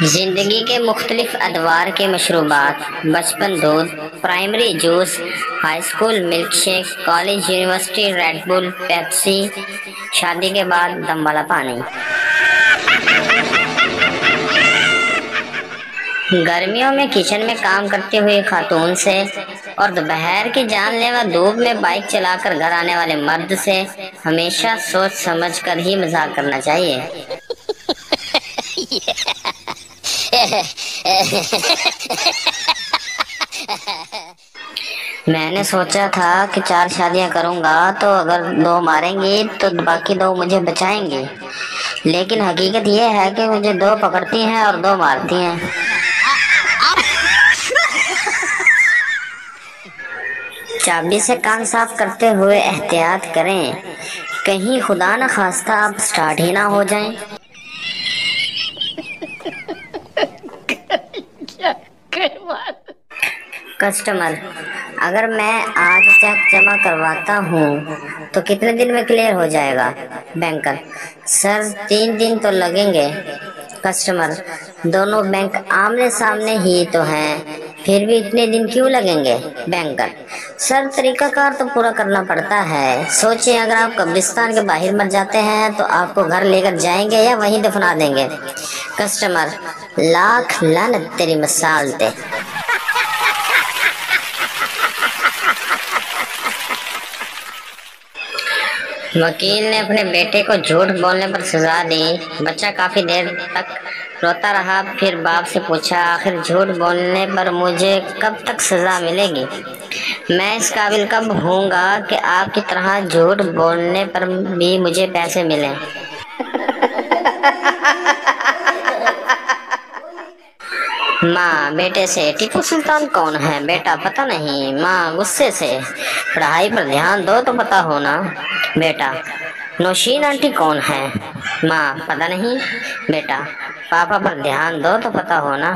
जिंदगी के मुख्तलिफ अदवार के मशरूबात, बचपन दूध, primary juice, high school milk shake, college university red bull, Pepsi, शादी के बाद दम वाला पानी। गर्मियों में किचन में काम करती हुई खातून से और दोपहर की जानलेवा धूप में बाइक चलाकर घर आने वाले मर्द से हमेशा सोच समझ कर ही मजाक करना चाहिए। मैंने सोचा था कि 4 शादियां करूंगा तो अगर 2 मारेंगी तो बाकी 2 मुझे बचाएंगी, लेकिन हकीकत यह है कि मुझे 2 पकड़ती हैं और 2 मारती हैं। चाबी से कान साफ करते हुए एहतियात करें, कहीं खुदा न खास्ता आप स्टार्ट ही ना हो जाएं। कस्टमर, अगर मैं आज चेक जमा करवाता हूँ तो कितने दिन में क्लियर हो जाएगा? बैंकर, सर 3 दिन तो लगेंगे। कस्टमर, दोनों बैंक आमने सामने ही तो हैं, फिर भी इतने दिन क्यों लगेंगे? बैंकर, सर तरीकाकार तो पूरा करना पड़ता है। सोचिए, अगर आप कब्रिस्तान के बाहर मर जाते हैं तो आपको घर लेकर जाएंगे या वहीं दफना देंगे? कस्टमर, लाख लानत तेरी मिसाल दे। वकील ने अपने बेटे को झूठ बोलने पर सजा दी। बच्चा काफी देर तक रोता रहा, फिर बाप से पूछा, आखिर झूठ बोलने पर मुझे कब तक सजा मिलेगी? मैं इस काबिल कब होऊंगा कि आपकी तरह झूठ बोलने पर भी मुझे पैसे मिलें? माँ बेटे से, टीपू सुल्तान कौन है बेटा? पता नहीं। माँ गुस्से से, पढ़ाई पर ध्यान दो तो पता होना। बेटा, नौशीन आंटी कौन है? माँ पता नहीं। बेटा, पापा पर ध्यान दो तो पता होना।